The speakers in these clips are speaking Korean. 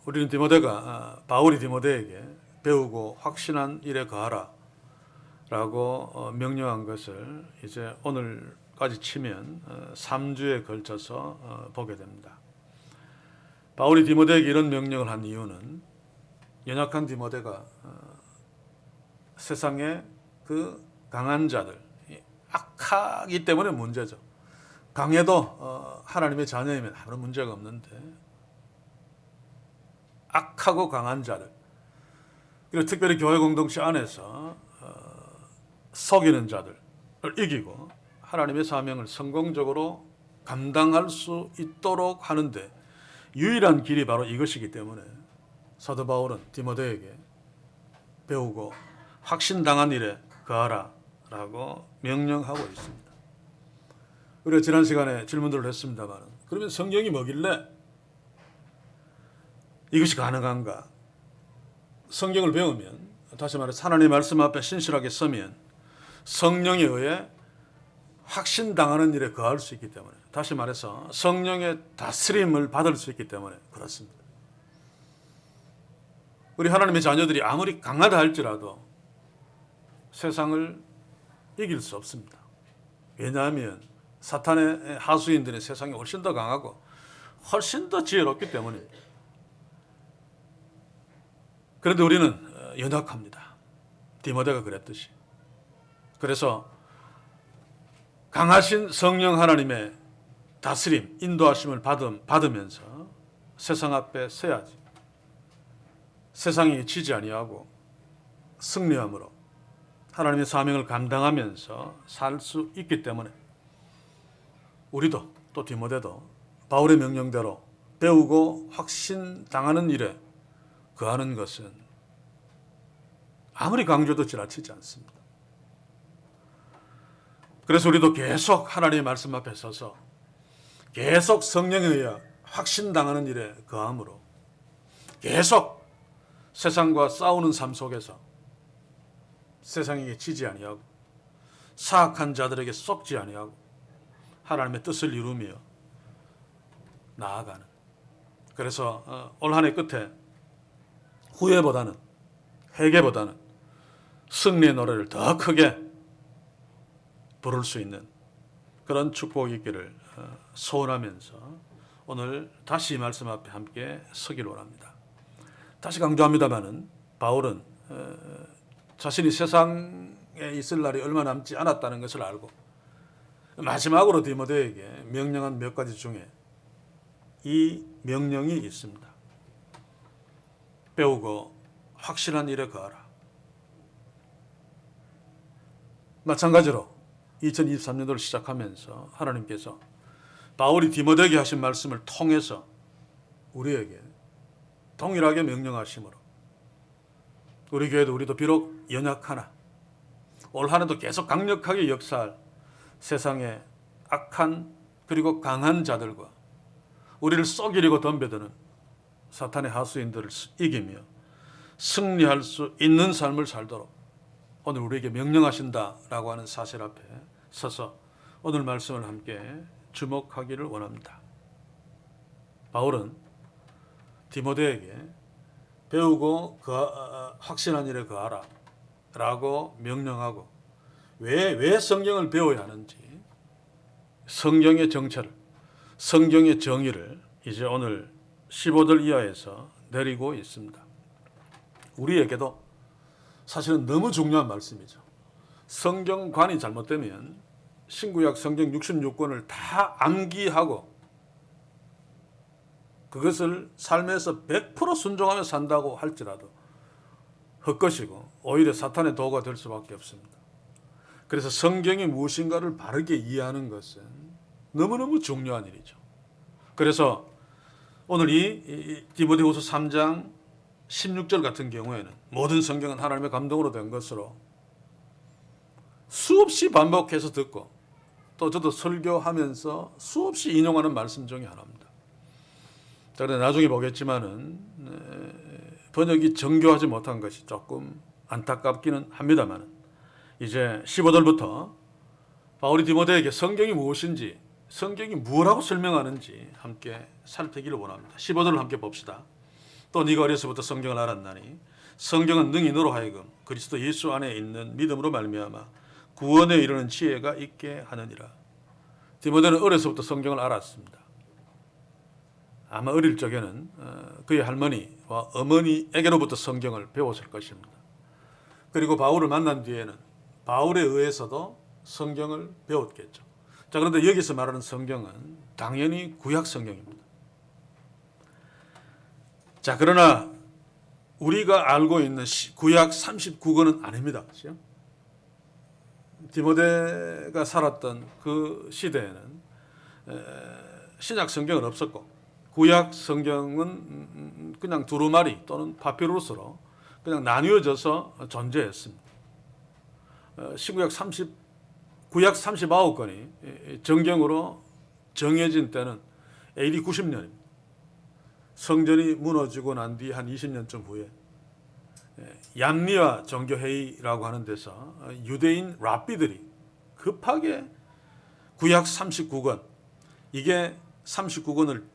우리는 바울이 디모데에게 배우고 확신한 일에 거하라 라고 명령한 것을 이제 오늘까지 치면 3주에 걸쳐서 보게 됩니다. 바울이 디모데에게 이런 명령을 한 이유는 연약한 디모데가 세상의 그 강한 자들, 악하기 때문에 문제죠. 강해도 하나님의 자녀이면 아무런 문제가 없는데 악하고 강한 자들, 그리고 특별히 교회 공동체 안에서 속이는 자들을 이기고 하나님의 사명을 성공적으로 감당할 수 있도록 하는데 유일한 길이 바로 이것이기 때문에 사도 바울은 디모데에게 배우고 확신당한 일에 거하라 라고 명령하고 있습니다. 우리가 지난 시간에 질문들을 했습니다만, 그러면 성경이 뭐길래 이것이 가능한가? 성경을 배우면, 다시 말해서 하나님의 말씀 앞에 신실하게 서면 성령에 의해 확신당하는 일에 거할 수 있기 때문에, 다시 말해서 성령의 다스림을 받을 수 있기 때문에 그렇습니다. 우리 하나님의 자녀들이 아무리 강하다 할지라도 세상을 이길 수 없습니다. 왜냐하면 사탄의 하수인들은 세상이 훨씬 더 강하고 훨씬 더 지혜롭기 때문입니다. 그런데 우리는 연약합니다. 디모데가 그랬듯이. 그래서 강하신 성령 하나님의 다스림, 인도하심을 받으면서 세상 앞에 서야지. 세상이 지지 아니하고 승리함으로 하나님의 사명을 감당하면서 살 수 있기 때문에 우리도 또 디모데도 바울의 명령대로 배우고 확신당하는 일에 거하는 것은 아무리 강조도 지나치지 않습니다. 그래서 우리도 계속 하나님의 말씀 앞에 서서 계속 성령에 의해 확신당하는 일에 거함으로 계속 세상과 싸우는 삶 속에서 세상에게 지지 아니하고 사악한 자들에게 속지 아니하고 하나님의 뜻을 이루며 나아가는, 그래서 올 한 해 끝에 후회보다는 회개보다는 승리의 노래를 더 크게 부를 수 있는 그런 축복이 있기를 소원하면서 오늘 다시 이 말씀 앞에 함께 서기를 원합니다. 다시 강조합니다마는 바울은 자신이 세상에 있을 날이 얼마 남지 않았다는 것을 알고 마지막으로 디모데에게 명령한 몇 가지 중에 이 명령이 있습니다. 배우고 확실한 일에 거하라. 마찬가지로 2023년도를 시작하면서 하나님께서 바울이 디모데에게 하신 말씀을 통해서 우리에게 동일하게 명령하심으로 우리 교회도 우리도 비록 연약하나 올 한 해도 계속 강력하게 역사할 세상의 악한 그리고 강한 자들과 우리를 속이려고 덤벼드는 사탄의 하수인들을 이기며 승리할 수 있는 삶을 살도록 오늘 우리에게 명령하신다라고 하는 사실 앞에 서서 오늘 말씀을 함께 주목하기를 원합니다. 바울은 디모데에게 배우고 확신한 일에 거하라 라고 명령하고 왜 성경을 배워야 하는지 성경의 정체를, 성경의 정의를 이제 오늘 15절 이하에서 내리고 있습니다. 우리에게도 사실은 너무 중요한 말씀이죠. 성경관이 잘못되면 신구약 성경 66권을 다 암기하고 그것을 삶에서 100% 순종하며 산다고 할지라도 헛것이고 오히려 사탄의 도구가 될 수밖에 없습니다. 그래서 성경이 무엇인가를 바르게 이해하는 것은 너무너무 중요한 일이죠. 그래서 오늘 이 디모데후서 3장 16절 같은 경우에는 모든 성경은 하나님의 감동으로 된 것으로 수없이 반복해서 듣고 또 저도 설교하면서 수없이 인용하는 말씀 중에 하나입니다. 그런데 나중에 보겠지만은 번역이 정교하지 못한 것이 조금 안타깝기는 합니다만 이제 15절부터 바울이 디모데에게 성경이 무엇인지, 성경이 무엇라고 설명하는지 함께 살피기를 원합니다. 15절을 함께 봅시다. 또 네가 어려서부터 성경을 알았나니 성경은 능히 너로 하여금 그리스도 예수 안에 있는 믿음으로 말미암아 구원에 이르는 지혜가 있게 하느니라. 디모데는 어려서부터 성경을 알았습니다. 아마 어릴 적에는 그의 할머니와 어머니에게로부터 성경을 배웠을 것입니다. 그리고 바울을 만난 뒤에는 바울에 의해서도 성경을 배웠겠죠. 자, 그런데 여기서 말하는 성경은 당연히 구약 성경입니다. 자, 그러나 우리가 알고 있는 구약 39권은 아닙니다. 그렇죠? 디모데가 살았던 그 시대에는 신약 성경은 없었고 구약 성경은 그냥 두루마리 또는 파피루스로 그냥 나뉘어져서 존재했습니다. 구약 39권이 정경으로 정해진 때는 AD 90년입니다. 성전이 무너지고 난 뒤 한 20년쯤 후에 얌리아 종교회의라고 하는 데서 유대인 랍비들이 급하게 구약 39권, 이게 39권을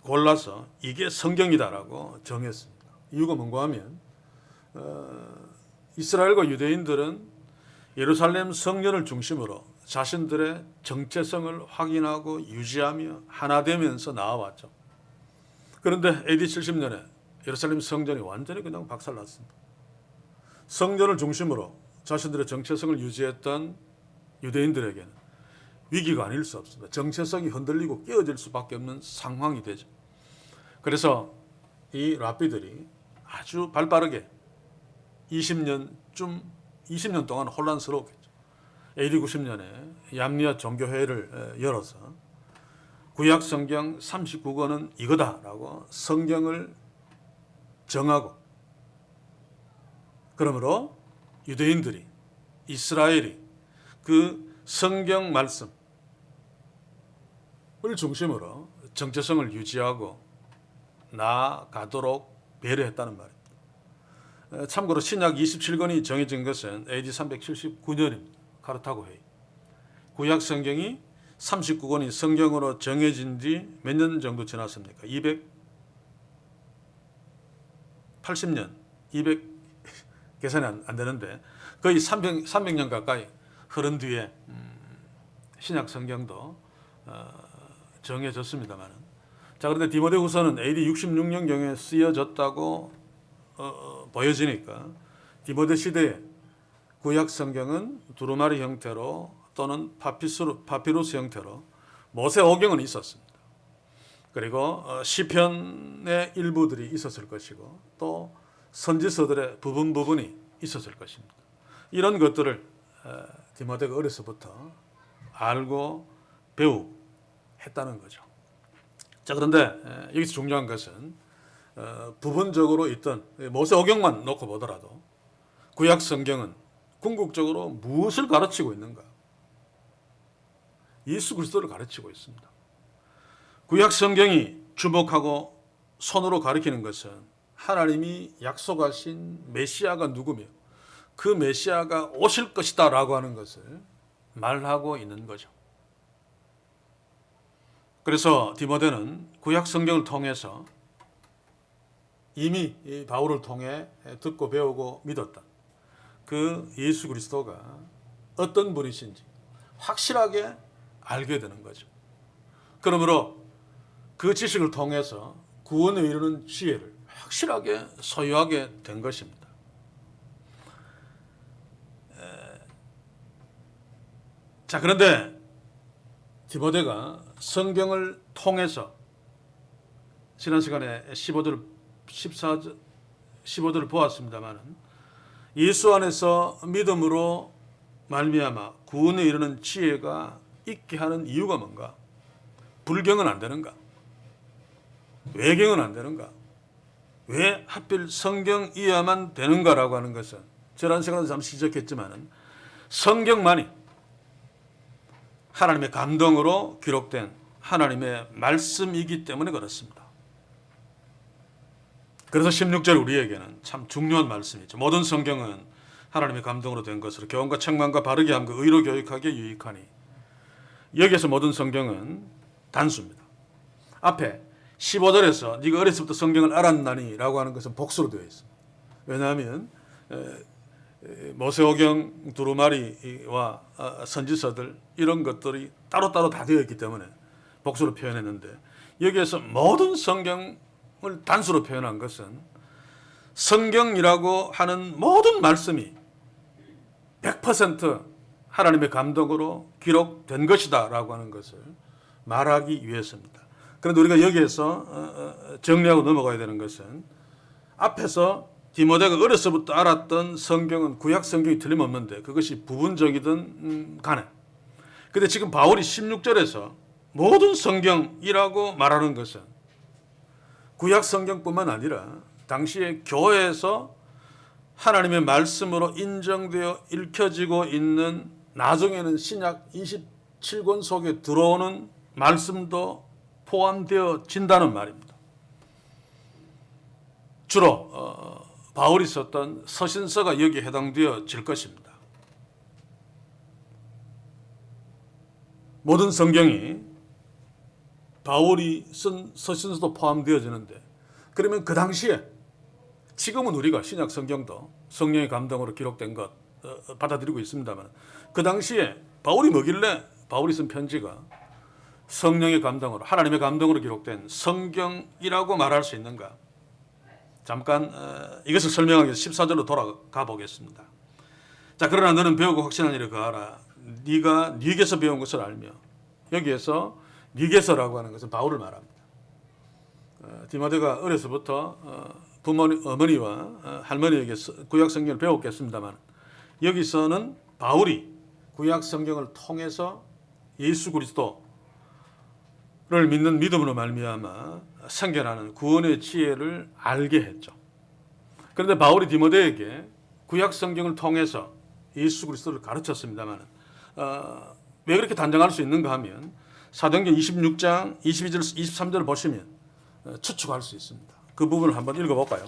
골라서 이게 성경이다라고 정했습니다. 이유가 뭔가 하면 이스라엘과 유대인들은 예루살렘 성전을 중심으로 자신들의 정체성을 확인하고 유지하며 하나 되면서 나아왔죠. 그런데 AD 70년에 예루살렘 성전이 완전히 그냥 박살났습니다. 성전을 중심으로 자신들의 정체성을 유지했던 유대인들에게는 위기가 아닐 수 없습니다. 정체성이 흔들리고 깨어질 수밖에 없는 상황이 되죠. 그래서 이 랍비들이 아주 발빠르게 20년 동안 혼란스러웠겠죠. AD 90년에 얌리아 종교회의를 열어서 구약 성경 39권은 이거다라고 성경을 정하고, 그러므로 유대인들이, 이스라엘이 그 성경 말씀을 중심으로 정체성을 유지하고 나아가도록 배려했다는 말입니다. 참고로 신약 27권이 정해진 것은 AD 379년입니다. 카르타고 회의. 구약 성경이 39권이 성경으로 정해진 지 몇 년 정도 지났습니까? 280년, 200 계산이 안 되는데 거의 300년 가까이 흐른 뒤에 신약 성경도 정해졌습니다만, 자, 그런데 디모데후서는 AD 66년경에 쓰여졌다고 보여지니까 디모데 시대에 구약 성경은 두루마리 형태로 또는 파피루스 형태로 모세오경은 있었습니다. 그리고 시편의 일부들이 있었을 것이고 또 선지서들의 부분이 있었을 것입니다. 이런 것들을 디모데가 어려서부터 알고 배우했다는 거죠. 자, 그런데 여기서 중요한 것은 부분적으로 있던 모세오경만 놓고 보더라도 구약 성경은 궁극적으로 무엇을 가르치고 있는가? 예수 그리스도를 가르치고 있습니다. 구약 성경이 주목하고 손으로 가리키는 것은 하나님이 약속하신 메시아가 누구며 그 메시아가 오실 것이다 라고 하는 것을 말하고 있는 거죠. 그래서 디모데는 구약 성경을 통해서 이미 바울을 통해 듣고 배우고 믿었다. 그 예수 그리스도가 어떤 분이신지 확실하게 알게 되는 거죠. 그러므로 그 지식을 통해서 구원에 이르는 지혜를 확실하게 소유하게 된 것입니다. 자, 그런데 디모데가 성경을 통해서 지난 시간에 15절을 보았습니다만 예수 안에서 믿음으로 말미암아 구원에 이르는 지혜가 있게 하는 이유가 뭔가? 불경은 안 되는가? 외경은 안 되는가? 왜 하필 성경이어야만 되는가라고 하는 것은 지난 시간에도 잠시 지적했지만 성경만이 하나님의 감동으로 기록된 하나님의 말씀이기 때문에 그렇습니다. 그래서 16절 우리에게는 참 중요한 말씀이죠. 모든 성경은 하나님의 감동으로 된 것으로 교훈과 책망과 바르게 함과 의로 교육하기에 유익하니, 여기에서 모든 성경은 단수입니다. 앞에 15절에서 네가 어렸을 때부터 성경을 알았나니 라고 하는 것은 복수로 되어 있습니다. 왜냐하면 모세오경 두루마리와 선지서들 이런 것들이 따로따로 다 되어 있기 때문에 복수로 표현했는데, 여기에서 모든 성경을 단수로 표현한 것은 성경이라고 하는 모든 말씀이 100% 하나님의 감동으로 기록된 것이다 라고 하는 것을 말하기 위해서입니다. 그런데 우리가 여기에서 정리하고 넘어가야 되는 것은, 앞에서 디모데가 어려서부터 알았던 성경은 구약 성경이 틀림없는데 그것이 부분적이든 간에, 근데 지금 바울이 16절에서 모든 성경이라고 말하는 것은 구약 성경뿐만 아니라 당시에 교회에서 하나님의 말씀으로 인정되어 읽혀지고 있는, 나중에는 신약 27권 속에 들어오는 말씀도 포함되어진다는 말입니다. 주로 바울이 썼던 서신서가 여기에 해당되어질 것입니다. 모든 성경이 바울이 쓴 서신서도 포함되어지는데, 그러면 그 당시에, 지금은 우리가 신약 성경도 성령의 감동으로 기록된 것 받아들이고 있습니다만, 그 당시에 바울이 뭐길래 바울이 쓴 편지가 성령의 감동으로, 하나님의 감동으로 기록된 성경이라고 말할 수 있는가? 잠깐 이것을 설명하기 위해서 14절로 돌아가 보겠습니다. 자, 그러나 너는 배우고 확신한 일을 거하라. 네가 네게서 배운 것을 알며. 여기에서 네게서라고 하는 것은 바울을 말합니다. 디모데가 어려서부터 어머니와 할머니에게 구약 성경을 배웠겠습니다만, 여기서는 바울이 구약 성경을 통해서 예수 그리스도를 믿는 믿음으로 말미암아 생겨나는 구원의 지혜를 알게 했죠. 그런데 바울이 디모데에게 구약 성경을 통해서 예수 그리스도를 가르쳤습니다만, 왜 그렇게 단정할 수 있는가 하면 사도행전 26장 22절 23절을 보시면 추측할 수 있습니다. 그 부분을 한번 읽어볼까요?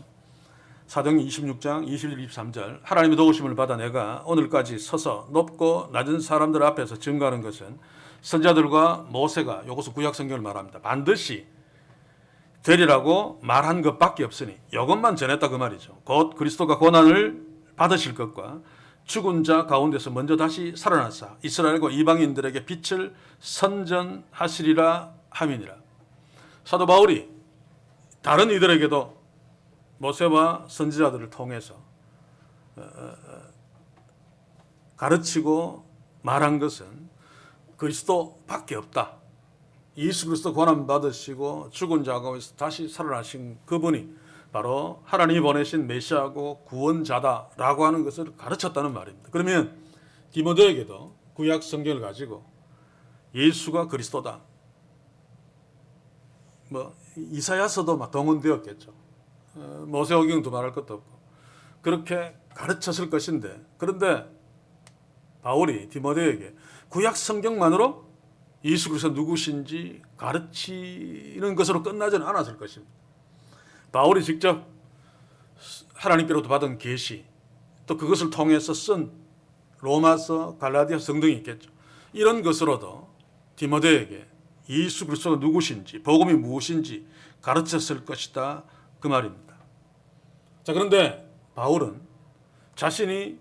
사도행전 26장 21절 23절. 하나님의 도우심을 받아 내가 오늘까지 서서 높고 낮은 사람들 앞에서 증거하는 것은 선지자들과 모세가, 이것은 구약 성경을 말합니다, 반드시 되리라고 말한 것밖에 없으니, 이것만 전했다 그 말이죠. 곧 그리스도가 고난을 받으실 것과 죽은 자 가운데서 먼저 다시 살아나사 이스라엘과 이방인들에게 빛을 선전하시리라 함이니라. 사도 바울이 다른 이들에게도 모세와 선지자들을 통해서 가르치고 말한 것은 그리스도밖에 없다. 예수 그리스도 고난 받으시고 죽은 자 가운데서 다시 살아나신 그분이 바로 하나님이 보내신 메시아고 구원자다라고 하는 것을 가르쳤다는 말입니다. 그러면 디모데에게도 구약 성경을 가지고 예수가 그리스도다, 이사야서도 막 동원되었겠죠. 모세오경도 말할 것도 없고 그렇게 가르쳤을 것인데, 그런데 바울이 디모데에게 구약 성경만으로 예수 그리스도 누구신지 가르치는 것으로 끝나지는 않았을 것입니다. 바울이 직접 하나님께로부터 받은 계시, 또 그것을 통해서 쓴 로마서, 갈라디아서 등등이 있겠죠. 이런 것으로도 디모데에게 예수 그리스도가 누구신지, 복음이 무엇인지 가르쳤을 것이다 그 말입니다. 자, 그런데 바울은 자신이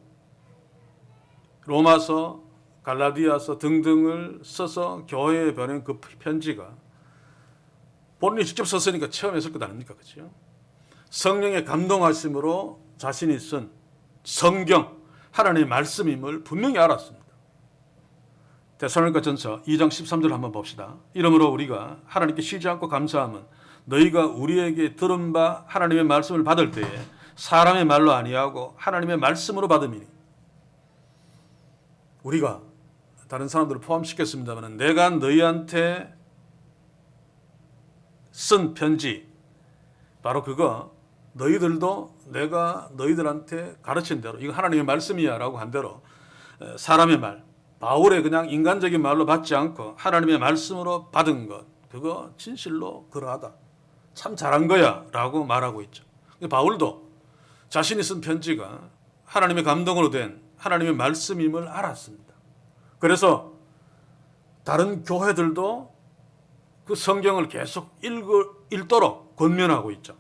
로마서, 갈라디아서 등등을 써서 교회에 보낸 그 편지가 본인이 직접 썼으니까 체험했을 것 아닙니까? 그렇죠? 성령의 감동하심으로 자신이 쓴 성경, 하나님의 말씀임을 분명히 알았습니다. 데살로니가전서 2장 13절 한번 봅시다. 이러므로 우리가 하나님께 쉬지 않고 감사함은 너희가 우리에게 들은 바 하나님의 말씀을 받을 때에 사람의 말로 아니하고 하나님의 말씀으로 받음이니. 우리가 다른 사람들을 포함시켰습니다만, 내가 너희한테 쓴 편지, 바로 그거 너희들도 내가 너희들한테 가르친 대로, 이거 하나님의 말씀이야 라고 한 대로 사람의 말, 바울의 그냥 인간적인 말로 받지 않고 하나님의 말씀으로 받은 것, 그거 진실로 그러하다, 참 잘한 거야 라고 말하고 있죠. 바울도 자신이 쓴 편지가 하나님의 감동으로 된 하나님의 말씀임을 알았습니다. 그래서 다른 교회들도 그 성경을 계속 읽도록 권면하고 있죠.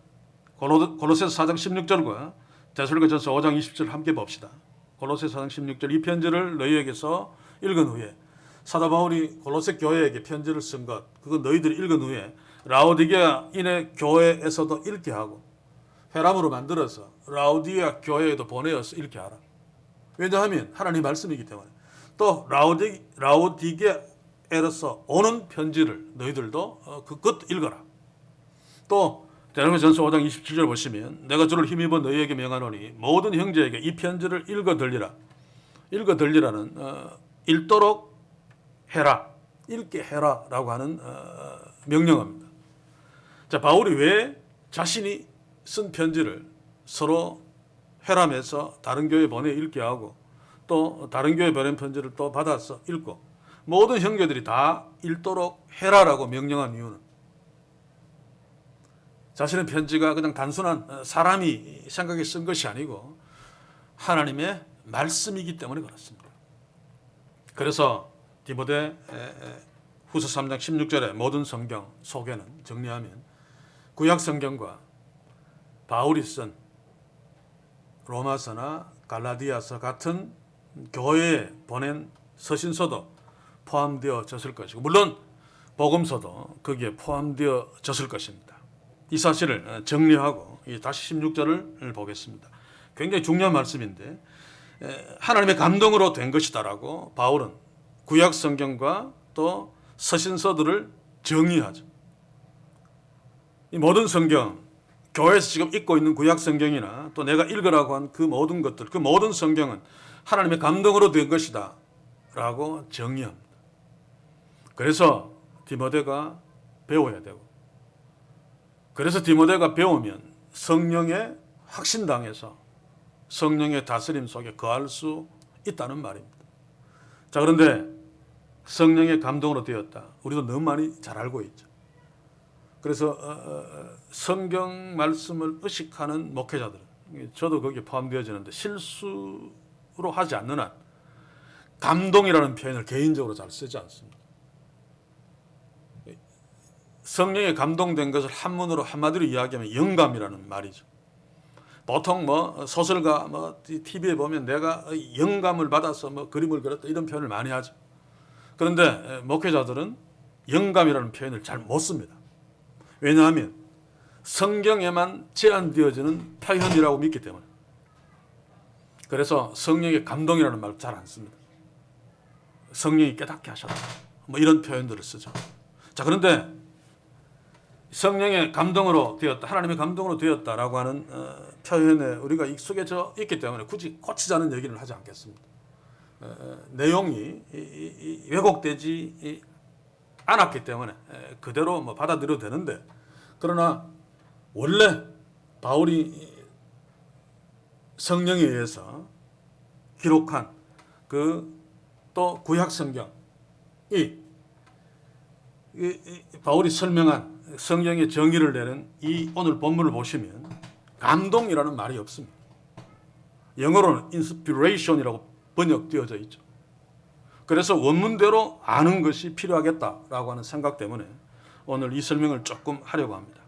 골로새서 4장 16절과 데살로니가전서 5장 20절 함께 봅시다. 골로새서 4장 16절 이 편지를 너희에게서 읽은 후에 사도 바울이 골로새 교회에게 편지를 쓴 것 그건 너희들이 읽은 후에 라오디게아 인해 교회에서도 읽게 하고 회람으로 만들어서 라오디게아 교회에도 보내어서 읽게 하라. 왜냐하면 하나님 말씀이기 때문에. 또 라오디게아에서 오는 편지를 너희들도 그것 읽어라. 또 데살로니가전서 5장 27절 보시면 내가 주를 힘입어 너희에게 명하노니 모든 형제에게 이 편지를 읽어 들리라. 읽어 들리라는 읽도록 해라. 읽게 해라라고 하는 명령입니다. 자, 바울이 왜 자신이 쓴 편지를 서로 회람해서 다른 교회에 보내 읽게 하고 또 다른 교회 보낸 편지를 또 받아서 읽고 모든 형제들이 다 읽도록 해라라고 명령한 이유는 자신의 편지가 그냥 단순한 사람이 생각해 쓴 것이 아니고 하나님의 말씀이기 때문에 그렇습니다. 그래서 디모데 후서 3장 16절의 모든 성경 소개는 정리하면 구약 성경과 바울이 쓴 로마서나 갈라디아서 같은 교회에 보낸 서신서도 포함되어졌을 것이고 물론 복음서도 거기에 포함되어졌을 것입니다. 이 사실을 정리하고 다시 16절을 보겠습니다. 굉장히 중요한 말씀인데 하나님의 감동으로 된 것이다라고 바울은 구약 성경과 또 서신서들을 정의하죠. 이 모든 성경, 교회에서 지금 읽고 있는 구약 성경이나 또 내가 읽으라고 한 그 모든 것들, 그 모든 성경은 하나님의 감동으로 된 것이다 라고 정의합니다. 그래서 디모데가 배워야 되고 그래서 디모데가 배우면 성령의 확신당해서 성령의 다스림 속에 거할 수 있다는 말입니다. 자, 그런데 성령의 감동으로 되었다. 우리도 너무 많이 잘 알고 있죠. 그래서 성경 말씀을 의식하는 목회자들은 저도 거기에 포함되어지는데 실수로 하지 않는 한 감동이라는 표현을 개인적으로 잘 쓰지 않습니다. 성령에 감동된 것을 한문으로 한마디로 이야기하면 영감이라는 말이죠. 보통 소설가 TV에 보면 내가 영감을 받아서 그림을 그렸다 이런 표현을 많이 하죠. 그런데 목회자들은 영감이라는 표현을 잘 못 씁니다. 왜냐하면 성경에만 제한되어지는 표현이라고 믿기 때문에. 그래서 성령의 감동이라는 말을 잘 안 씁니다. 성령이 깨닫게 하셨다. 이런 표현들을 쓰죠. 자, 그런데 성령의 감동으로 되었다, 하나님의 감동으로 되었다라고 하는 표현에 우리가 익숙해져 있기 때문에 굳이 고치자는 얘기를 하지 않겠습니다. 내용이 왜곡되지 않았기 때문에 그대로 받아들여도 되는데 그러나 원래 바울이 성령에 의해서 기록한 그 또 구약 성경이 바울이 설명한 성경의 정의를 내는 이 오늘 본문을 보시면 감동이라는 말이 없습니다. 영어로는 inspiration이라고 번역되어져 있죠. 그래서 원문대로 아는 것이 필요하겠다라고 하는 생각 때문에 오늘 이 설명을 조금 하려고 합니다.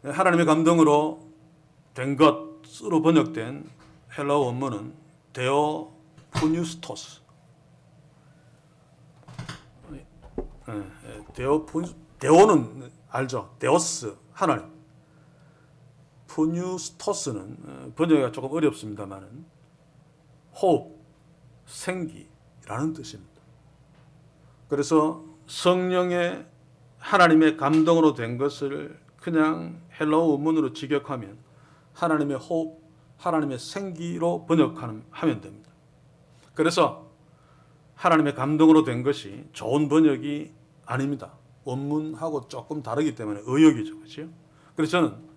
하나님의 감동으로 된 것으로 번역된 헬라어 원문은 데오푸뉴스토스. 데오는 알죠? 데오스, 하나님. 푸뉴스토스는 번역이 조금 어렵습니다만은 호흡, 생기라는 뜻입니다. 그래서 성령의 하나님의 감동으로 된 것을 그냥 헬라어 원문으로 직역하면 하나님의 호흡, 하나님의 생기로 번역하면 됩니다. 그래서 하나님의 감동으로 된 것이 좋은 번역이 아닙니다. 원문하고 조금 다르기 때문에 의역이죠. 그렇죠? 그래서 저는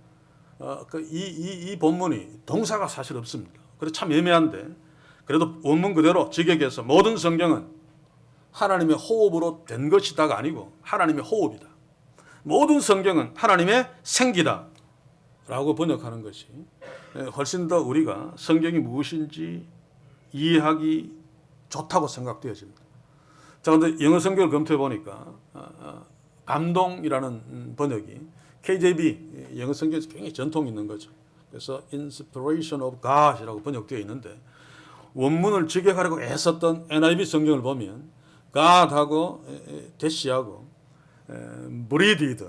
이 본문이 동사가 사실 없습니다. 그래서 참 애매한데 그래도 원문 그대로 직역해서 모든 성경은 하나님의 호흡으로 된 것이다가 아니고 하나님의 호흡이다. 모든 성경은 하나님의 생기다 라고 번역하는 것이 훨씬 더 우리가 성경이 무엇인지 이해하기 좋다고 생각되어집니다. 자, 그런데 영어 성경을 검토해 보니까 감동이라는 번역이 KJV 영어 성경에서 굉장히 전통이 있는 거죠. 그래서 inspiration of God이라고 번역되어 있는데 원문을 직역하려고 애썼던 NIV 성경을 보면 God하고 대시하고 breathed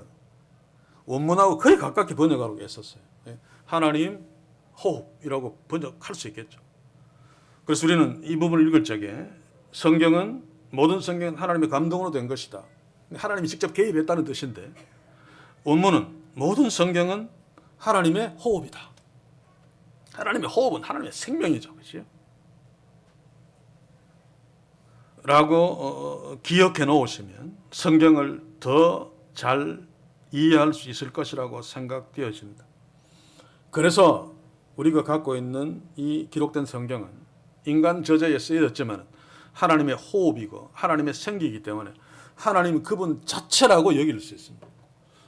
원문하고 거의 가깝게 번역하려고 애썼어요. 하나님 호흡이라고 번역할 수 있겠죠. 그래서 우리는 이 부분을 읽을 적에 성경은 모든 성경은 하나님의 감동으로 된 것이다. 하나님이 직접 개입했다는 뜻인데 원문은 모든 성경은 하나님의 호흡이다. 하나님의 호흡은 하나님의 생명이죠. 그렇죠? 라고 기억해 놓으시면 성경을 더 잘 이해할 수 있을 것이라고 생각되어집니다. 그래서 우리가 갖고 있는 이 기록된 성경은 인간 저자에 쓰여졌지만 하나님의 호흡이고 하나님의 생기이기 때문에 하나님 그분 자체라고 여길 수 있습니다.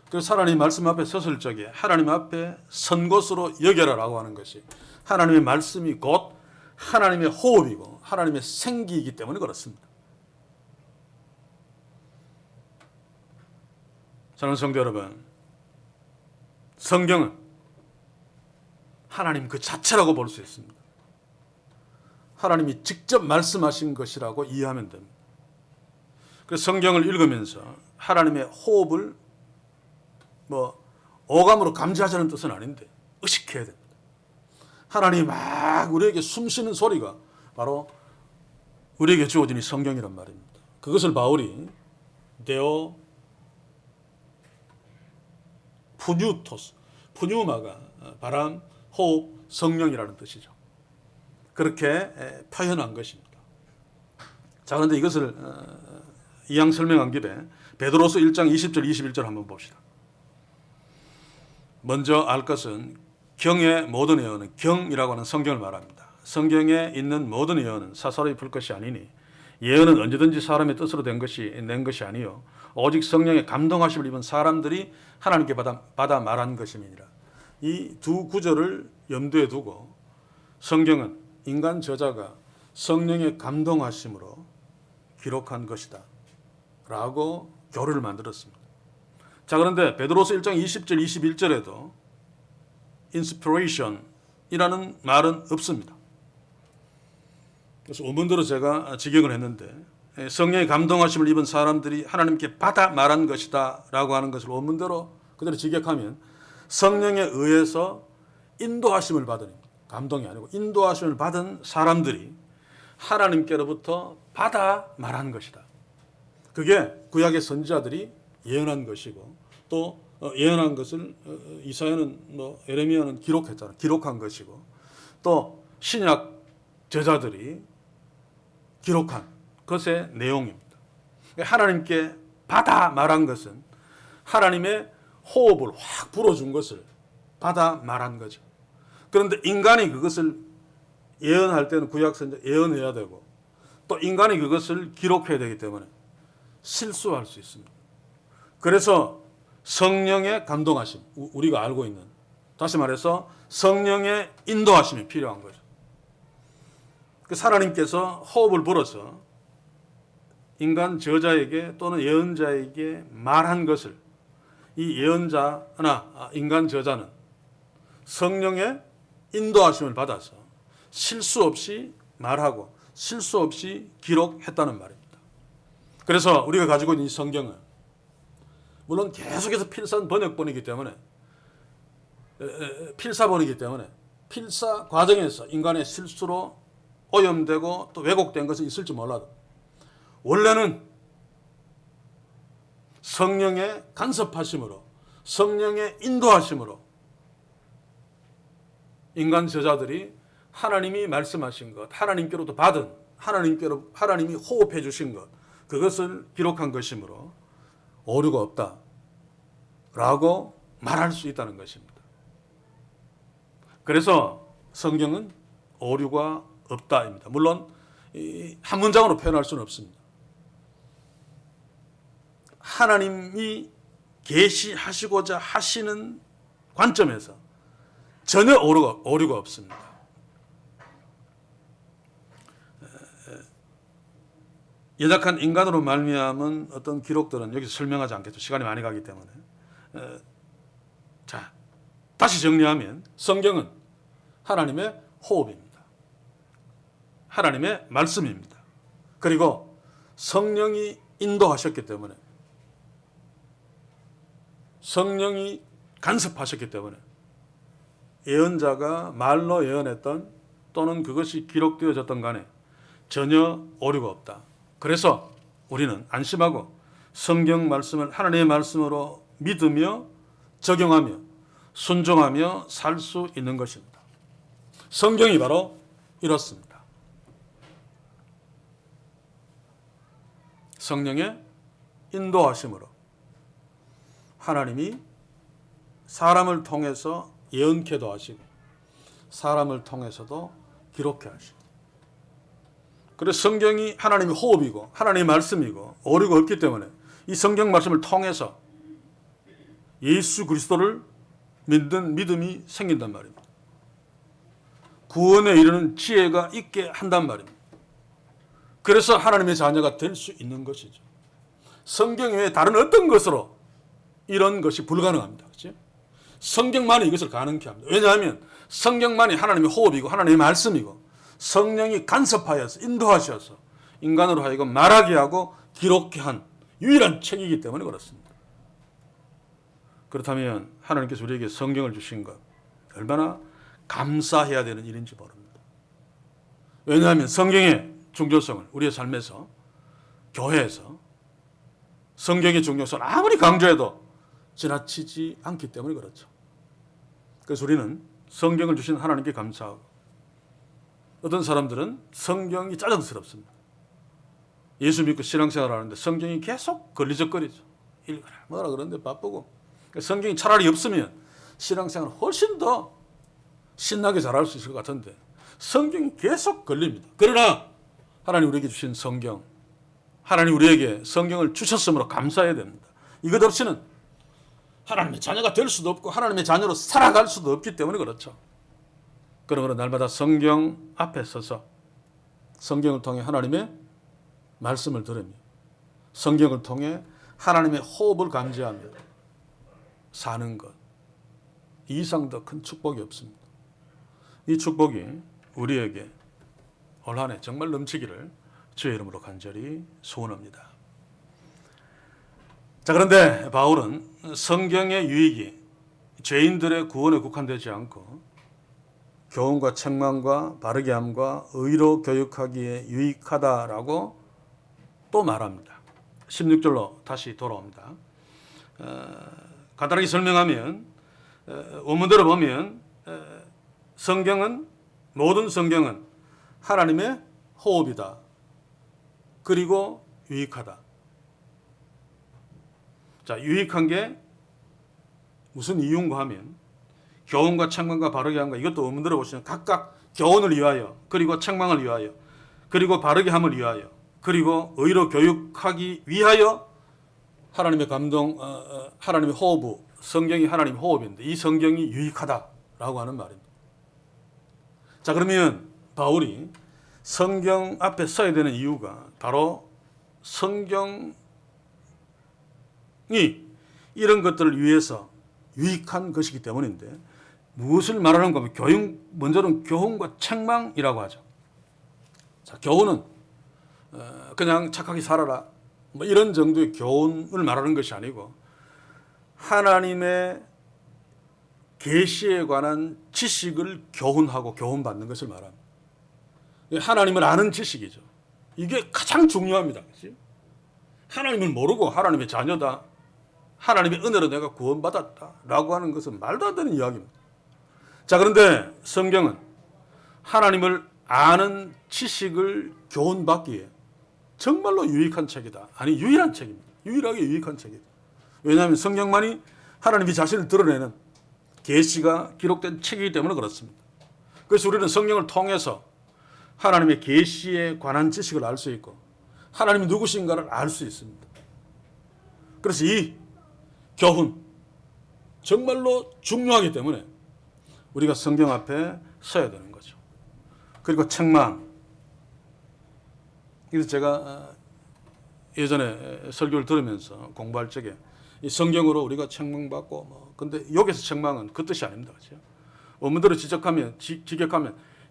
그래서 하나님 말씀 앞에 섰을 적에 하나님 앞에 선 것으로 여겨라라고 하는 것이 하나님의 말씀이 곧 하나님의 호흡이고 하나님의 생기이기 때문에 그렇습니다. 사랑하는 성도 여러분, 성경은 하나님 그 자체라고 볼 수 있습니다. 하나님이 직접 말씀하신 것이라고 이해하면 됩니다. 그래서 성경을 읽으면서 하나님의 호흡을 오감으로 감지하자는 뜻은 아닌데 의식해야 됩니다. 하나님이 막 우리에게 숨쉬는 소리가 바로 우리에게 주어진 이 성경이란 말입니다. 그것을 바울이 데오 푸뉴토스, 푸뉴마가 바람, 호흡, 성령이라는 뜻이죠. 그렇게 표현한 것입니다. 자, 그런데 이것을 이양 설명한 김에 베드로서 1장 20절 21절 한번 봅시다. 먼저 알 것은 경의 모든 예언은 경이라고 하는 성경을 말합니다. 성경에 있는 모든 예언은 사사로이 풀 것이 아니니 예언은 언제든지 사람의 뜻으로 낸 것이 아니요 오직 성령의 감동하심을 입은 사람들이 하나님께 받아 말한 것임이니라. 이 두 구절을 염두에 두고 성경은 인간 저자가 성령의 감동하심으로 기록한 것이다 라고 교리를 만들었습니다. 자, 그런데 베드로서 1장 20절 21절에도 inspiration이라는 말은 없습니다. 그래서 원문대로 제가 직역을 했는데 성령의 감동하심을 입은 사람들이 하나님께 받아 말한 것이다 라고 하는 것을 원문대로 그대로 직역하면 성령에 의해서 인도하심을 받은, 감동이 아니고 인도하심을 받은 사람들이 하나님께로부터 받아 말한 것이다. 그게 구약의 선지자들이 예언한 것이고 또 예언한 것을 이사야는 에레미야는 기록했잖아요. 기록한 것이고 또 신약 저자들이 기록한 것의 내용입니다. 하나님께 받아 말한 것은 하나님의 호흡을 확 불어준 것을 받아 말한 거죠. 그런데 인간이 그것을 예언할 때는 구약 선지자 예언해야 되고 또 인간이 그것을 기록해야 되기 때문에 실수할 수 있습니다. 그래서 성령의 감동하심, 우리가 알고 있는, 다시 말해서 성령의 인도하심이 필요한 거죠. 하나님께서 호흡을 불어서 인간 저자에게 또는 예언자에게 말한 것을 이 예언자나 인간 저자는 성령의 인도하심을 받아서 실수 없이 말하고 실수 없이 기록했다는 말입니다. 그래서 우리가 가지고 있는 이 성경은 물론 계속해서 필사본이기 때문에 필사 과정에서 인간의 실수로 오염되고 또 왜곡된 것이 있을지 몰라도 원래는 성령의 간섭하심으로 성령의 인도하심으로 인간 저자들이 하나님이 말씀하신 것, 하나님께로부터 받은 하나님이 호흡해 주신 것, 그것을 기록한 것이므로 오류가 없다라고 말할 수 있다는 것입니다. 그래서 성경은 오류가 없다입니다. 물론 한 문장으로 표현할 수는 없습니다. 하나님이 계시하시고자 하시는 관점에서 전혀 오류가 없습니다. 연약한 인간으로 말미암은 어떤 기록들은 여기서 설명하지 않겠죠. 시간이 많이 가기 때문에. 자, 다시 정리하면 성경은 하나님의 호흡입니다. 하나님의 말씀입니다. 그리고 성령이 인도하셨기 때문에, 성령이 간섭하셨기 때문에 예언자가 말로 예언했던 또는 그것이 기록되어졌던 간에 전혀 오류가 없다. 그래서 우리는 안심하고 성경 말씀을 하나님의 말씀으로 믿으며 적용하며 순종하며 살 수 있는 것입니다. 성경이 바로 이렇습니다. 성령의 인도하심으로 하나님이 사람을 통해서 예언케도 하시고 사람을 통해서도 기록케 하시고, 그래서 성경이 하나님의 호흡이고 하나님의 말씀이고 오류가 없기 때문에 이 성경 말씀을 통해서 예수 그리스도를 믿는 믿음이 생긴단 말입니다. 구원에 이르는 지혜가 있게 한단 말입니다. 그래서 하나님의 자녀가 될 수 있는 것이죠. 성경 외에 다른 어떤 것으로 이런 것이 불가능합니다. 그렇죠? 성경만이 이것을 가능케 합니다. 왜냐하면 성경만이 하나님의 호흡이고 하나님의 말씀이고 성령이 간섭하여서 인도하셔서 인간으로 하여금 말하게 하고 기록케 한 유일한 책이기 때문에 그렇습니다. 그렇다면 하나님께서 우리에게 성경을 주신 것 얼마나 감사해야 되는 일인지 모릅니다. 왜냐하면 성경의 중요성을 우리의 삶에서, 교회에서 성경의 중요성을 아무리 강조해도 지나치지 않기 때문에 그렇죠. 그래서 우리는 성경을 주신 하나님께 감사하고, 어떤 사람들은 성경이 짜증스럽습니다. 예수 믿고 신앙생활 하는데 성경이 계속 걸리적거리죠. 읽어라 뭐라 그러는데 바쁘고, 성경이 차라리 없으면 신앙생활 훨씬 더 신나게 잘할 수 있을 것 같은데 성경이 계속 걸립니다. 그러나 하나님 우리에게 주신 성경, 하나님 우리에게 성경을 주셨으므로 감사해야 됩니다. 이것 없이는 하나님의 자녀가 될 수도 없고 하나님의 자녀로 살아갈 수도 없기 때문에 그렇죠. 그러므로 날마다 성경 앞에 서서 성경을 통해 하나님의 말씀을 들으며 성경을 통해 하나님의 호흡을 감지하며 사는 것, 이 이상 더 큰 축복이 없습니다. 이 축복이 우리에게 올 한 해 정말 넘치기를 주의 이름으로 간절히 소원합니다. 자, 그런데 바울은 성경의 유익이 죄인들의 구원에 국한되지 않고 교훈과 책망과 바르게 함과 의로 교육하기에 유익하다라고 또 말합니다. 16절로 다시 돌아옵니다. 간단하게 설명하면, 원문대로 보면 성경은, 모든 성경은 하나님의 호흡이다. 그리고 유익하다. 자, 유익한 게 무슨 이유인가 하면 교훈과 책망과 바르게 함과, 이것도 원문대로 보시면 각각 교훈을 위하여, 그리고 책망을 위하여, 그리고 바르게 함을 위하여, 그리고 의로 교육하기 위하여 하나님의 감동, 하나님의 호흡, 성경이 하나님의 호흡인데 이 성경이 유익하다라고 하는 말입니다. 자, 그러면 바울이 성경 앞에 서야 되는 이유가 바로 성경이 이런 것들을 위해서 유익한 것이기 때문인데, 무엇을 말하는 거면 먼저는 교훈과 책망이라고 하죠. 자, 교훈은 그냥 착하게 살아라 뭐 이런 정도의 교훈을 말하는 것이 아니고 하나님의 계시에 관한 지식을 교훈하고 교훈받는 것을 말합니다. 하나님을 아는 지식이죠. 이게 가장 중요합니다. 그렇지? 하나님을 모르고 하나님의 자녀다, 하나님의 은혜로 내가 구원받았다라고 하는 것은 말도 안 되는 이야기입니다. 자, 그런데 성경은 하나님을 아는 지식을 교훈받기에 정말로 유익한 책이다. 아니, 유일한 책입니다. 유일하게 유익한 책이다. 왜냐하면 성경만이 하나님이 자신을 드러내는 계시가 기록된 책이기 때문에 그렇습니다. 그래서 우리는 성경을 통해서 하나님의 계시에 관한 지식을 알 수 있고 하나님이 누구신가를 알 수 있습니다. 그래서 이 교훈 정말로 중요하기 때문에 우리가 성경 앞에 서야 되는 거죠. 그리고 책망. 그래서 제가 예전에 설교를 들으면서 공부할 적에 이 성경으로 우리가 책망받고 뭐 근데 여기서 책망은 그 뜻이 아닙니다. 그렇죠? 원문대로 직역하면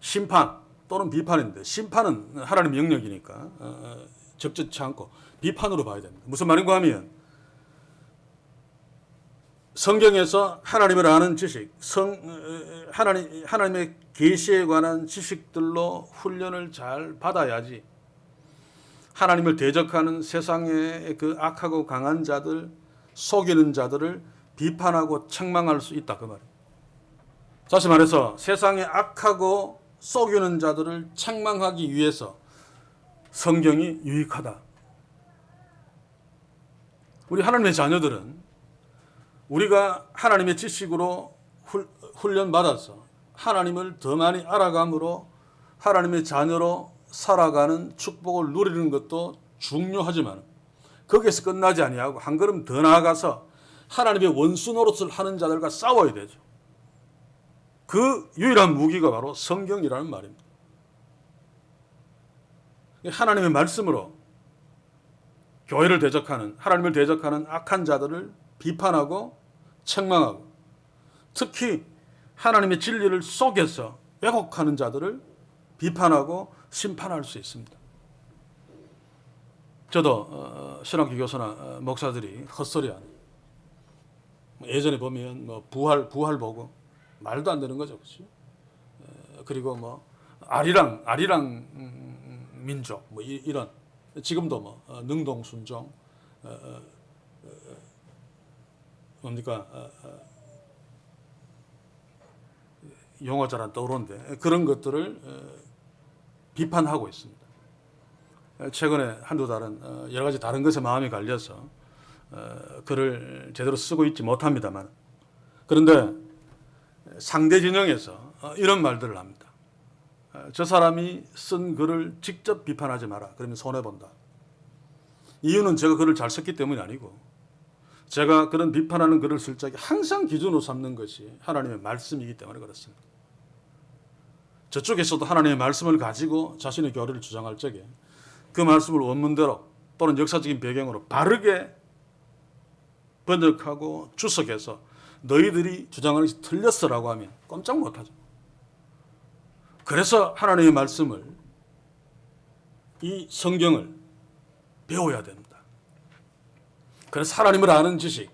심판 또는 비판인데 심판은 하나님의 영역이니까 적절치 않고 비판으로 봐야 됩니다. 무슨 말인가 하면 성경에서 하나님을 아는 지식, 하나님의 계시에 관한 지식들로 훈련을 잘 받아야지 하나님을 대적하는 세상의 그 악하고 강한 자들, 속이는 자들을 비판하고 책망할 수 있다 그 말이에요. 다시 말해서 세상의 악하고 속이는 자들을 책망하기 위해서 성경이 유익하다. 우리 하나님의 자녀들은 우리가 하나님의 지식으로 훈련받아서 하나님을 더 많이 알아감으로 하나님의 자녀로 살아가는 축복을 누리는 것도 중요하지만 거기에서 끝나지 아니하고 한 걸음 더 나아가서 하나님의 원수 노릇을 하는 자들과 싸워야 되죠. 그 유일한 무기가 바로 성경이라는 말입니다. 하나님의 말씀으로 교회를 대적하는, 하나님을 대적하는 악한 자들을 비판하고 책망하고 특히 하나님의 진리를 속여서 왜곡하는 자들을 비판하고 심판할 수 있습니다. 저도 신학교 교사나 목사들이 헛소리하는 예전에 보면 뭐 부활 보고 말도 안 되는 거죠, 그렇죠? 그리고 뭐 아리랑 민족 뭐 이런 지금도 뭐 능동순종 뭡니까 용어 잘 안 떠오르는데 그런 것들을 비판하고 있습니다. 최근에 한두 달은 여러 가지 다른 것에 마음이 갈려서 글을 제대로 쓰고 있지 못합니다만 그런데 상대 진영에서 이런 말들을 합니다. 저 사람이 쓴 글을 직접 비판하지 마라. 그러면 손해본다. 이유는 제가 글을 잘 썼기 때문이 아니고 제가 그런 비판하는 글을 쓸 적에 항상 기준으로 삼는 것이 하나님의 말씀이기 때문에 그렇습니다. 저쪽에서도 하나님의 말씀을 가지고 자신의 교리를 주장할 적에 그 말씀을 원문대로 또는 역사적인 배경으로 바르게 번역하고 주석해서 너희들이 주장하는 것이 틀렸어라고 하면 꼼짝 못하죠. 그래서 하나님의 말씀을 이 성경을 배워야 됩니다. 그래서 하나님을 아는 지식,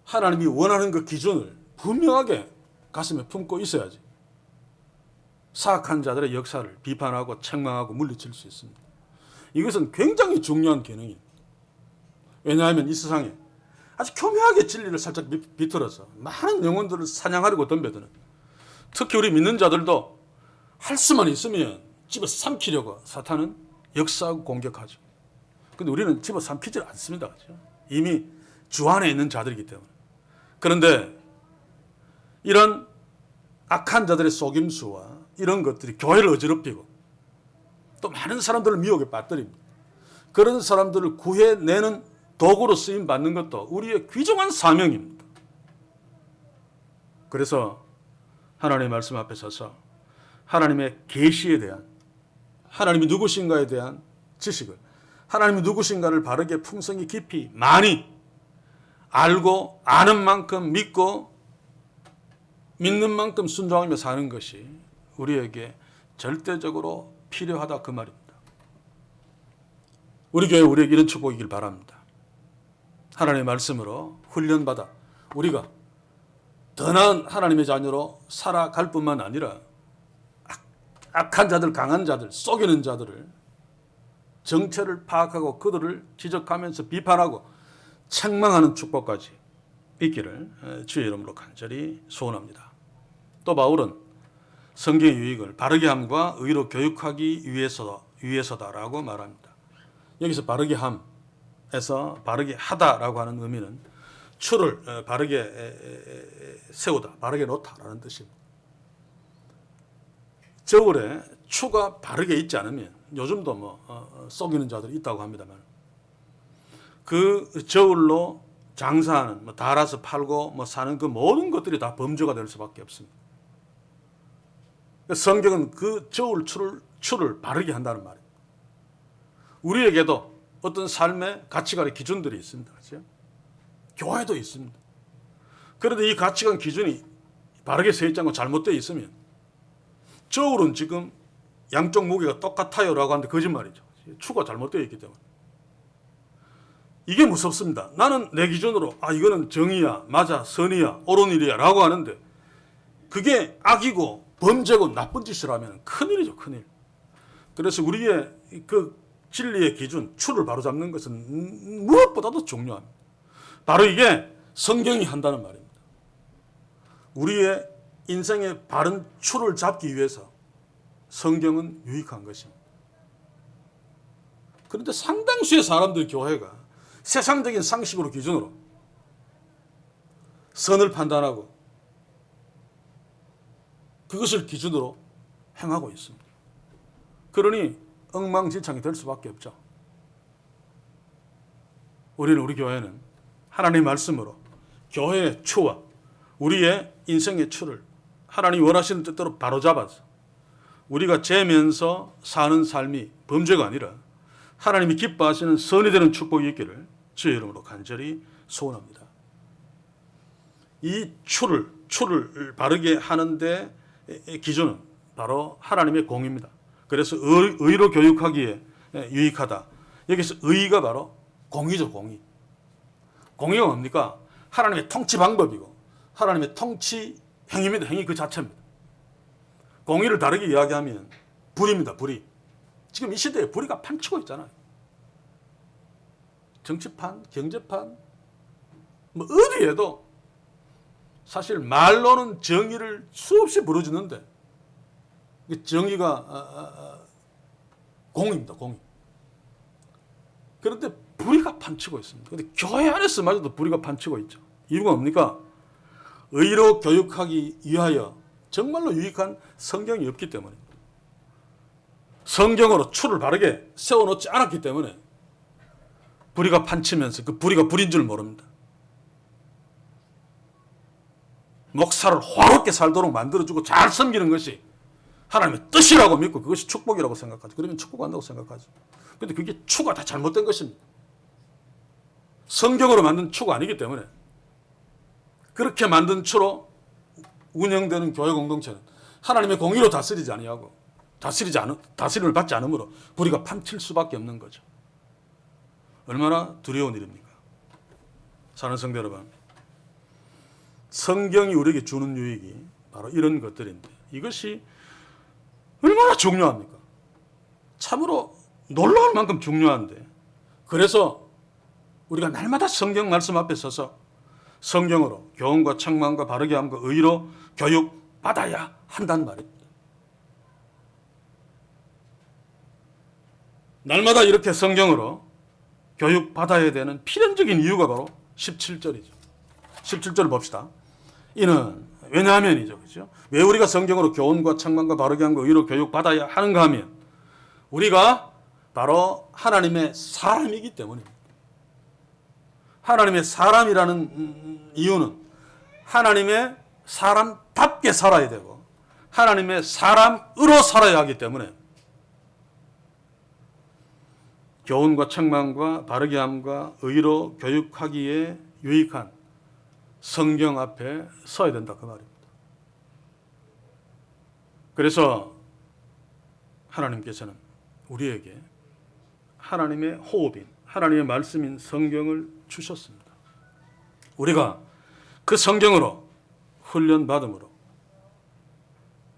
하나님이 원하는 그 기준을 분명하게 가슴에 품고 있어야지 사악한 자들의 역사를 비판하고 책망하고 물리칠 수 있습니다. 이것은 굉장히 중요한 기능입니다. 왜냐하면 이 세상에 아주 교묘하게 진리를 살짝 비틀어서 많은 영혼들을 사냥하려고 덤벼드는 특히 우리 믿는 자들도 할 수만 있으면 집어서 삼키려고 사탄은 역사하고 공격하죠. 근데 우리는 집어서 삼키지 않습니다. 그렇죠? 이미 주 안에 있는 자들이기 때문에. 그런데 이런 악한 자들의 속임수와 이런 것들이 교회를 어지럽히고 또 많은 사람들을 미혹에 빠뜨립니다. 그런 사람들을 구해내는 도구로 쓰임 받는 것도 우리의 귀중한 사명입니다. 그래서 하나님의 말씀 앞에 서서 하나님의 계시에 대한 하나님이 누구신가에 대한 지식을 하나님이 누구신가를 바르게 풍성히 깊이 많이 알고 아는 만큼 믿고 믿는 만큼 순종하며 사는 것이 우리에게 절대적으로 필요하다 그 말입니다. 우리 교회 우리에게 이런 축복이길 바랍니다. 하나님의 말씀으로 훈련받아 우리가 더 나은 하나님의 자녀로 살아갈 뿐만 아니라 악한 자들, 강한 자들, 속이는 자들을 정체를 파악하고 그들을 지적하면서 비판하고 책망하는 축복까지 있기를 주의 이름으로 간절히 소원합니다. 또 바울은 성경의 유익을 바르게 함과 의로 교육하기 위해서다라고 말합니다. 여기서 바르게 함에서 바르게 하다라고 하는 의미는 추를 바르게 세우다, 바르게 놓다라는 뜻입니다. 저울에 추가 바르게 있지 않으면 요즘도 뭐 속이는 자들이 있다고 합니다만 그 저울로 장사하는 뭐 달아서 팔고 뭐 사는 그 모든 것들이 다 범죄가 될 수밖에 없습니다. 성경은 그 저울 추를 바르게 한다는 말입니다. 우리에게도 어떤 삶의 가치관의 기준들이 있습니다. 그렇죠? 교회도 있습니다. 그런데 이 가치관 기준이 바르게 서 있지 않고 잘못되어 있으면 저울은 지금 양쪽 무게가 똑같아요 라고 하는데 거짓말이죠. 추가 잘못되어 있기 때문에. 이게 무섭습니다. 나는 내 기준으로 이거는 정의야, 맞아, 선이야, 옳은 일이야 라고 하는데 그게 악이고 범죄고 나쁜 짓이라면 큰일이죠. 큰일. 그래서 우리의 그 진리의 기준, 추를 바로잡는 것은 무엇보다도 중요합니다. 바로 이게 성경이 한다는 말입니다. 우리의 인생의 바른 추를 잡기 위해서 성경은 유익한 것입니다. 그런데 상당수의 사람들 교회가 세상적인 상식으로 기준으로 선을 판단하고 그것을 기준으로 행하고 있습니다. 그러니 엉망진창이 될 수밖에 없죠. 우리 교회는 하나님의 말씀으로 교회의 추와 우리의 인생의 추를 하나님이 원하시는 뜻대로 바로잡아서 우리가 재면서 사는 삶이 범죄가 아니라 하나님이 기뻐하시는 선이 되는 축복이 있기를 주의 이름으로 간절히 소원합니다. 이 추를 바르게 하는데 기준은 바로 하나님의 공입니다. 그래서 의로 교육하기에 유익하다. 여기서 의가 바로 공의죠. 공의가 뭡니까? 하나님의 통치 방법이고 하나님의 통치 행위입니다. 행위 그 자체입니다. 공의를 다르게 이야기하면 불의입니다. 불의. 지금 이 시대에 불의가 판치고 있잖아요. 정치판, 경제판, 어디에도 사실 말로는 정의를 수없이 부르짖는데 정의가 공입니다. 공의. 그런데 불의가 판치고 있습니다. 그런데 교회 안에서마저도 불의가 판치고 있죠. 이유가 뭡니까? 의로 교육하기 위하여 정말로 유익한 성경이 없기 때문입니다. 성경으로 추를 바르게 세워놓지 않았기 때문에 불의가 판치면서 그 불의가 불인 줄 모릅니다. 목사를 화롭게 살도록 만들어주고 잘 섬기는 것이 하나님의 뜻이라고 믿고 그것이 축복이라고 생각하죠. 그러면 축복한다고 생각하죠. 그런데 그게 추가 다 잘못된 것입니다. 성경으로 만든 추가 아니기 때문에 그렇게 만든 추로 운영되는 교회 공동체는 하나님의 공의로 다스리지 아니하고 다스림을 받지 않으므로 불의가 판칠 수밖에 없는 거죠. 얼마나 두려운 일입니까? 사랑하는 성도 여러분, 성경이 우리에게 주는 유익이 바로 이런 것들인데 이것이 얼마나 중요합니까? 참으로 놀라울 만큼 중요한데 그래서 우리가 날마다 성경 말씀 앞에 서서 성경으로 교훈과 책망과 바르게 함과 의로 교육받아야 한다는 말입니다. 날마다 이렇게 성경으로 교육받아야 되는 필연적인 이유가 바로 17절이죠. 17절을 봅시다. 이는 왜냐하면이죠. 그렇죠? 왜 우리가 성경으로 교훈과 책망과 바르게 함과 의로 교육받아야 하는가 하면 우리가 바로 하나님의 사람이기 때문입니다. 하나님의 사람이라는 이유는 하나님의 사람답게 살아야 되고 하나님의 사람으로 살아야 하기 때문에 교훈과 책망과 바르게 함과 의로 교육하기에 유익한 성경 앞에 서야 된다 그 말입니다. 그래서 하나님께서는 우리에게 하나님의 호흡인 하나님의 말씀인 성경을 주셨습니다. 우리가 그 성경으로 훈련받음으로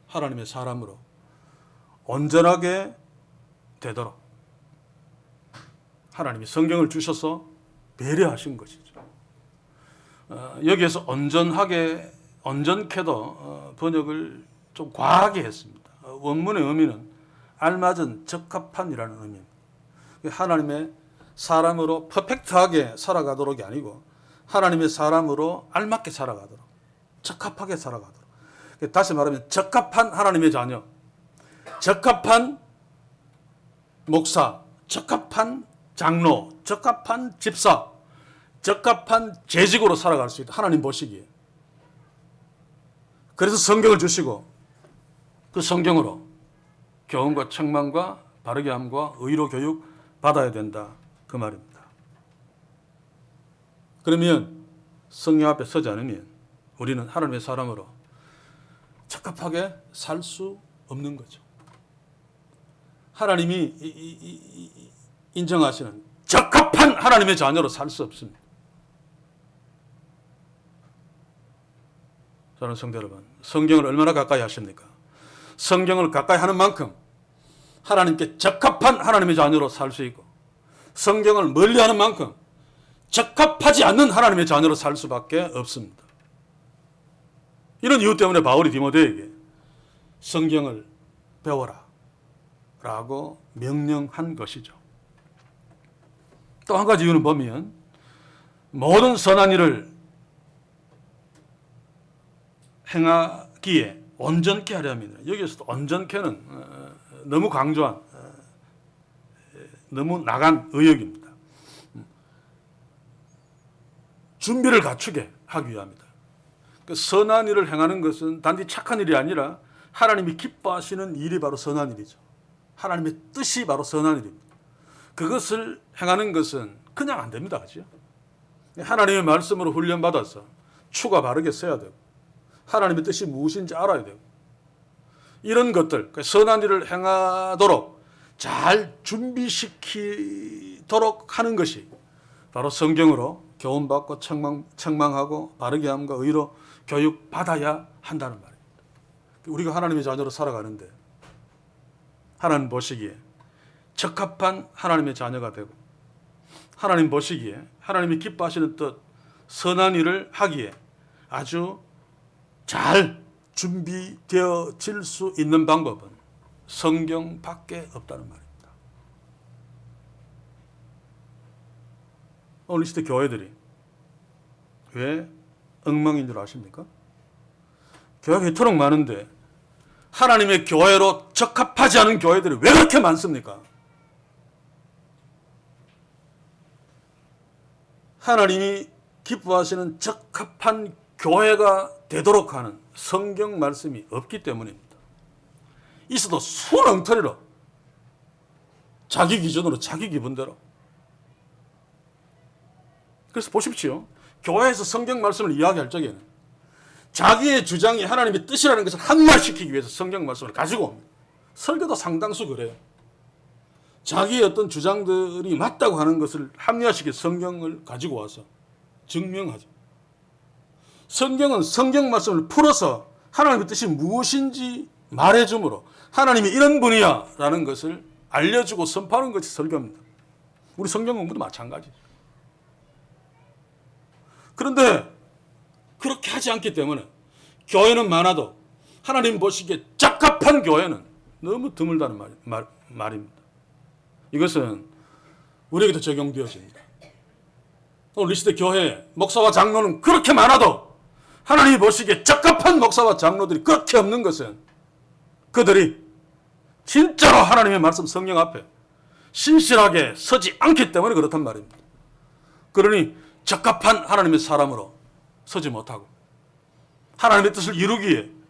하나님의 사람으로 온전하게 되도록 하나님이 성경을 주셔서 배려하신 것이죠. 여기에서 온전케도 번역을 좀 과하게 했습니다. 원문의 의미는 알맞은 적합한이라는 의미입니다. 하나님의 사람으로 퍼펙트하게 살아가도록이 아니고 하나님의 사람으로 알맞게 살아가도록 적합하게 살아가도록 다시 말하면 적합한 하나님의 자녀 적합한 목사 적합한 장로 적합한 집사 적합한 재직으로 살아갈 수 있다. 하나님 보시기에. 그래서 성경을 주시고 그 성경으로 교훈과 책망과 바르게 함과 의로 교육 받아야 된다 그 말입니다. 그러면 성령 앞에 서지 않으면 우리는 하나님의 사람으로 적합하게 살 수 없는 거죠. 하나님이 인정하시는 적합한 하나님의 자녀로 살 수 없습니다. 저는 성도 여러분, 성경을 얼마나 가까이 하십니까? 성경을 가까이 하는 만큼 하나님께 적합한 하나님의 자녀로 살 수 있고, 성경을 멀리하는 만큼 적합하지 않는 하나님의 자녀로 살 수밖에 없습니다. 이런 이유 때문에 바울이 디모데에게 성경을 배워라 라고 명령한 것이죠. 또 한 가지 이유는 보면 모든 선한 일을 행하기에 온전케 하려면, 여기에서도 온전케는 너무 강조한, 너무 나간 의역입니다. 준비를 갖추게 하기 위함이다. 그 선한 일을 행하는 것은 단지 착한 일이 아니라 하나님이 기뻐하시는 일이 바로 선한 일이죠. 하나님의 뜻이 바로 선한 일입니다. 그것을 행하는 것은 그냥 안 됩니다. 그죠? 하나님의 말씀으로 훈련받아서 추가 바르게 써야 되고, 하나님의 뜻이 무엇인지 알아야 되고, 이런 것들, 선한 일을 행하도록 잘 준비시키도록 하는 것이 바로 성경으로 교훈받고 책망하고 바르게 함과 의로 교육받아야 한다는 말입니다. 우리가 하나님의 자녀로 살아가는데 하나님 보시기에 적합한 하나님의 자녀가 되고, 하나님 보시기에 하나님이 기뻐하시는 뜻, 선한 일을 하기에 아주 잘 준비되어질 수 있는 방법은 성경밖에 없다는 말입니다. 오늘 이 시대 교회들이 왜 엉망인 줄 아십니까? 교회가 이토록 많은데 하나님의 교회로 적합하지 않은 교회들이 왜 그렇게 많습니까? 하나님이 기뻐하시는 적합한 교회가 되도록 하는 성경 말씀이 없기 때문입니다. 있어도 수렁터리로 자기 기준으로 자기 기분대로. 그래서 보십시오. 교회에서 성경 말씀을 이야기할 적에는 자기의 주장이 하나님의 뜻이라는 것을 합리화시키기 위해서 성경 말씀을 가지고 옵니다. 설교도 상당수 그래요. 자기의 어떤 주장들이 맞다고 하는 것을 합리화시켜서 성경을 가지고 와서 증명하죠. 성경은 성경 말씀을 풀어서 하나님의 뜻이 무엇인지 말해주므로 하나님이 이런 분이야 라는 것을 알려주고 선포하는 것이 설교입니다. 우리 성경 공부도 마찬가지죠. 그런데 그렇게 하지 않기 때문에 교회는 많아도 하나님 보시기에 적합한 교회는 너무 드물다는 말입니다. 이것은 우리에게도 적용되어집니다. 오늘 이 시대 교회에 목사와 장로는 그렇게 많아도 하나님이 보시기에 적합한 목사와 장로들이 그렇게 없는 것은 그들이 진짜로 하나님의 말씀 성령 앞에 신실하게 서지 않기 때문에 그렇단 말입니다. 그러니 적합한 하나님의 사람으로 서지 못하고 하나님의 뜻을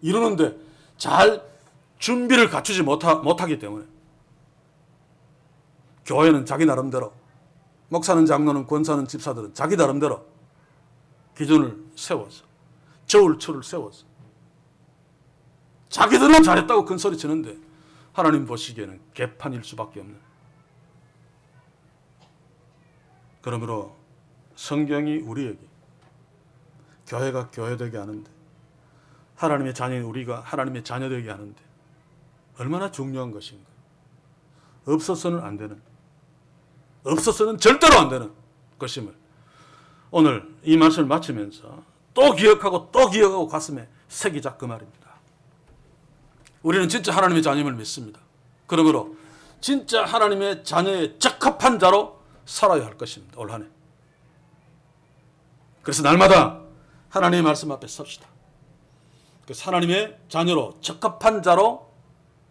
이루는데 잘 준비를 갖추지 못하기 때문에 교회는 자기 나름대로, 목사는 장로는 권사는 집사들은 자기 나름대로 기준을 세워서 저울추를 세워서 자기들은 잘했다고 큰 소리 치는데 하나님 보시기에는 개판일 수밖에 없는. 그러므로 성경이 우리에게 교회가 교회되게 하는데, 하나님의 자녀인 우리가 하나님의 자녀되게 하는데 얼마나 중요한 것인가. 없어서는 안 되는, 없어서는 절대로 안 되는 것임을 오늘 이 말씀을 마치면서 또 기억하고 가슴에 새기자 그 말입니다. 우리는 진짜 하나님의 자녀임을 믿습니다. 그러므로 진짜 하나님의 자녀의 적합한 자로 살아야 할 것입니다. 올 한 해. 그래서 날마다 하나님의 말씀 앞에 섭시다. 그래서 하나님의 자녀로 적합한 자로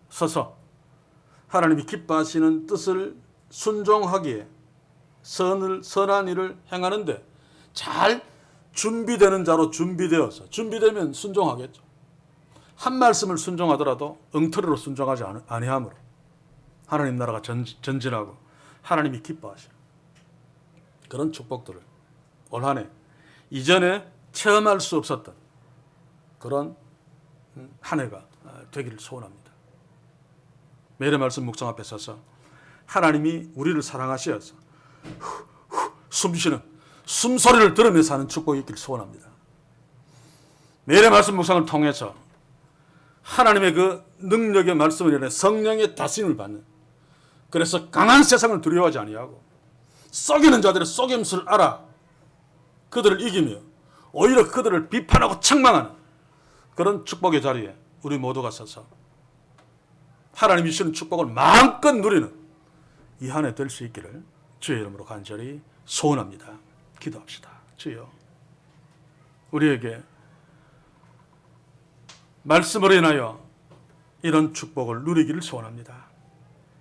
서서 하나님이 기뻐하시는 뜻을 순종하기에 선한 일을 행하는데 잘 준비되는 자로 준비되면 순종하겠죠. 한 말씀을 순종하더라도 엉터리로 순종하지 아니하므로 하나님 나라가 전진하고 하나님이 기뻐하시는 그런 축복들을 올 한 해 이전에 체험할 수 없었던 그런 한 해가 되기를 소원합니다. 매일의 말씀 묵상 앞에 서서 하나님이 우리를 사랑하시어서 숨쉬는 숨소리를 들으면서 하는 축복이 있기를 소원합니다. 매일의 말씀 묵상을 통해서 하나님의 그 능력의 말씀을 인해 성령의 다스림을 받는, 그래서 강한 세상을 두려워하지 아니하고 속이는 자들의 속임수를 알아 그들을 이기며 오히려 그들을 비판하고 책망하는 그런 축복의 자리에 우리 모두가 서서 하나님이 주시는 축복을 마음껏 누리는 이 한 해 될 수 있기를 주의 이름으로 간절히 소원합니다. 기도합시다. 주여, 우리에게 말씀으로 인하여 이런 축복을 누리기를 소원합니다.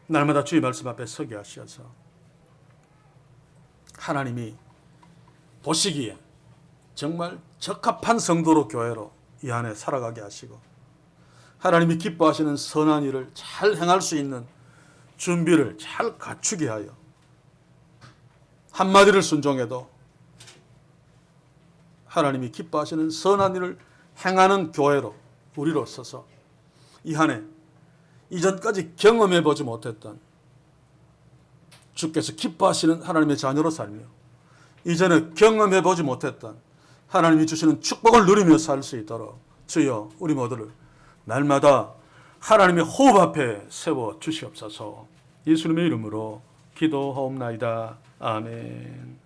날마다 주의 말씀 앞에 서게 하시어서 하나님이 보시기에 정말 적합한 성도로 교회로 이 안에 살아가게 하시고 하나님이 기뻐하시는 선한 일을 잘 행할 수 있는 준비를 잘 갖추게 하여 한마디를 순종해도 하나님이 기뻐하시는 선한 일을 행하는 교회로 우리로 서서 이 한 해 이전까지 경험해 보지 못했던 주께서 기뻐하시는 하나님의 자녀로 살며 이전에 경험해 보지 못했던 하나님이 주시는 축복을 누리며 살 수 있도록 주여 우리 모두를 날마다 하나님의 호흡 앞에 세워 주시옵소서. 예수님의 이름으로 기도하옵나이다. 아멘.